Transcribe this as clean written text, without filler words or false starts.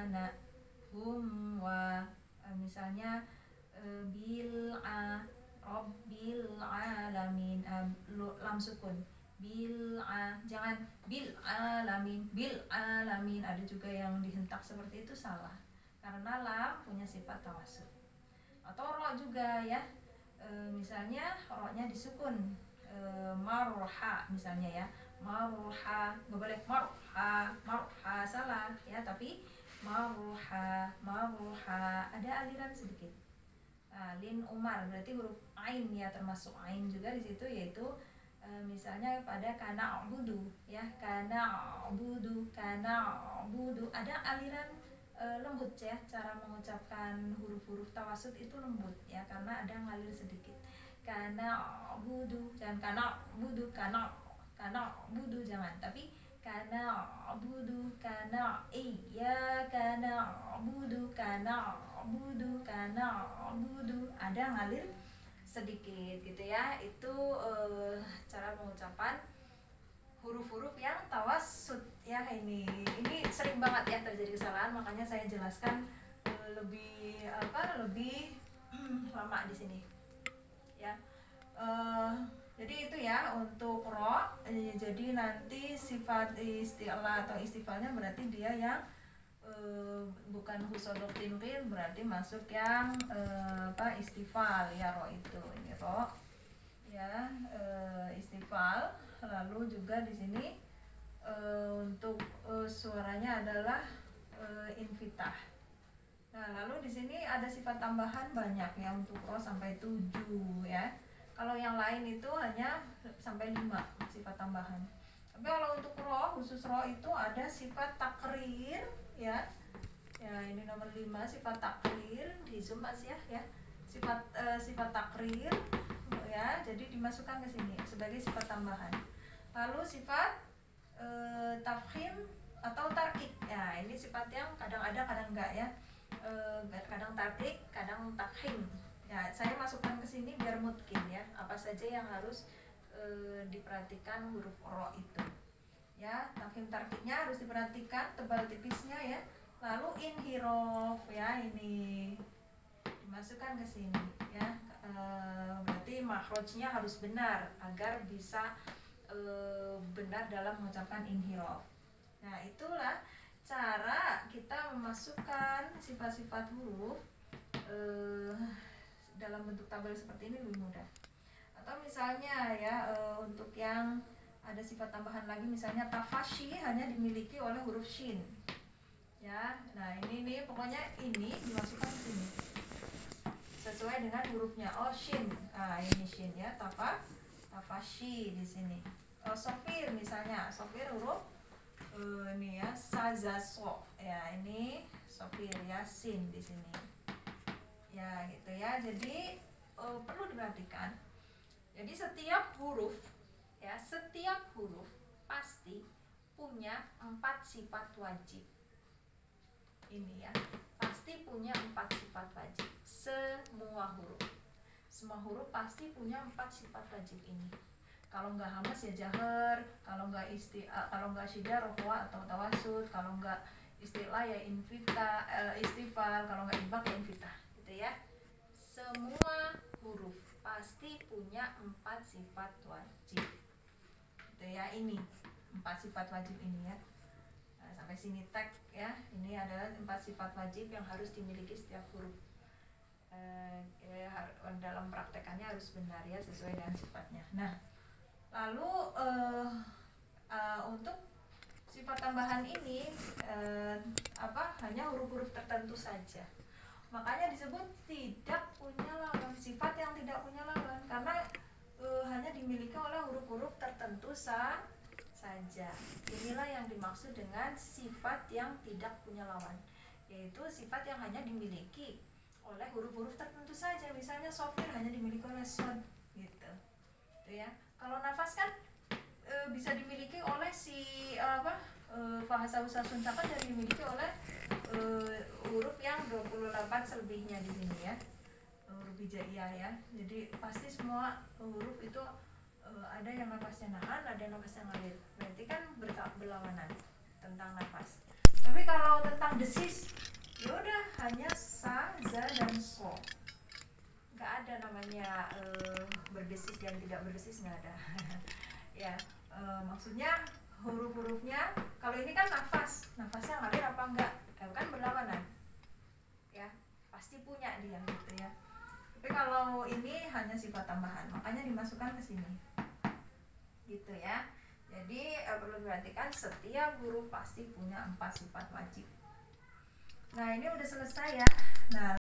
ana, hum wa. Misalnya bil'a, rabbil alamin, lam sukun, bil'a, jangan bil alamin. Ada juga yang dihentak seperti itu, salah, karena lam punya sifat tawasul. Atau ro juga ya, misalnya ro-nya disukun, marha misalnya ya, marha, nggak boleh marha salah ya, tapi marha ada aliran sedikit. Lin Umar berarti huruf ain ya, termasuk ain juga di situ, yaitu misalnya pada kana budu ya, kana budu ada aliran lembut ya, cara mengucapkan huruf-huruf tawasud itu lembut ya, karena ada ngalir sedikit. Kana budu, jangan kana budu jangan, tapi kana budu, kana iya, kana budu, ada ngalir sedikit gitu ya. Itu cara pengucapan huruf-huruf yang tawassut ya. Ini sering banget ya terjadi kesalahan, makanya saya jelaskan lebih lama di sini ya. Jadi itu ya untuk ro. Jadi nanti sifat isti'la atau istifalnya berarti dia yang bukan husodok tinqil, berarti masuk yang istifal ya, ro itu. Ini ro ya, istifal. Lalu juga di sini untuk suaranya adalah infitah. Nah, lalu di sini ada sifat tambahan banyak ya, untuk ro sampai 7 ya. Kalau yang lain itu hanya sampai 5 sifat tambahan. Tapi kalau untuk ro, khusus ro itu ada sifat takrir ya. Ya, ini nomor 5 sifat takrir, di zoom Mas ya. Sifat takrir ya, jadi dimasukkan ke sini sebagai sifat tambahan. Lalu sifat tafkhim atau tarkik. Ya, ini sifat yang kadang ada kadang enggak ya. Kadang tarkik, kadang tafkhim. Ya, saya masukkan ke sini biar mungkin ya, apa saja yang harus diperhatikan huruf ro itu. Ya, tafkhim tarkiknya harus diperhatikan, tebal tipisnya ya. Lalu inhirof ya, ini dimasukkan ke sini ya. Berarti makhrajnya harus benar agar bisa benar dalam mengucapkan inhirof. Nah, itulah cara kita memasukkan sifat-sifat huruf dalam bentuk tabel seperti ini lebih mudah. Atau misalnya ya, untuk yang ada sifat tambahan lagi, misalnya tafashi hanya dimiliki oleh huruf shin ya. Nah, ini pokoknya ini dimasukkan ke sini sesuai dengan hurufnya. Oh, shin. Nah, ini shin ya, tafashi di sini. Sofir misalnya, sofir huruf ini ya, sazaso ya, ini sofir ya, sin di sini ya, gitu ya. Jadi perlu diperhatikan. Jadi setiap huruf pasti punya 4 sifat wajib. Ini ya, pasti punya 4 sifat wajib. Semua huruf pasti punya 4 sifat wajib ini. Kalau nggak hamas ya jahar, kalau nggak syiddah rohwa atau tawasud, kalau nggak istilah ya istifal, kalau nggak ibak ya infitah, gitu ya. Semua huruf pasti punya 4 sifat wajib, gitu ya. Ini 4 sifat wajib ini ya. Nah, sampai sini tag ya. Ini adalah 4 sifat wajib yang harus dimiliki setiap huruf. Dalam praktekannya harus benar ya, sesuai dengan sifatnya. Nah, lalu untuk sifat tambahan ini hanya huruf-huruf tertentu saja. Makanya disebut tidak punya lawan, sifat yang tidak punya lawan, karena hanya dimiliki oleh huruf-huruf tertentu saja. Inilah yang dimaksud dengan sifat yang tidak punya lawan, yaitu sifat yang hanya dimiliki oleh huruf-huruf tertentu saja. Misalnya sofir hanya dimiliki oleh sod, gitu ya. Kalau nafas kan bisa dimiliki oleh bahasa usaha suncakan, dan dimiliki oleh huruf yang 28 selebihnya di sini ya, huruf hijaiyah ya. Jadi pasti semua huruf itu ada yang nafasnya nahan, ada yang nafasnya ngalir. Berarti kan berlawanan tentang nafas. Tapi kalau tentang desis hanya sa, za, dan so. Nggak ada namanya berdesis dan tidak berdesis, nggak ada. Ya, maksudnya huruf-hurufnya, kalau ini kan nafasnya ngalir apa enggak, kan berlawanan ya, pasti punya dia gitu ya. Tapi kalau ini hanya sifat tambahan, makanya dimasukkan ke sini gitu ya. Jadi perlu diperhatikan, setiap huruf pasti punya 4 sifat wajib. Nah, ini udah selesai ya. Nah,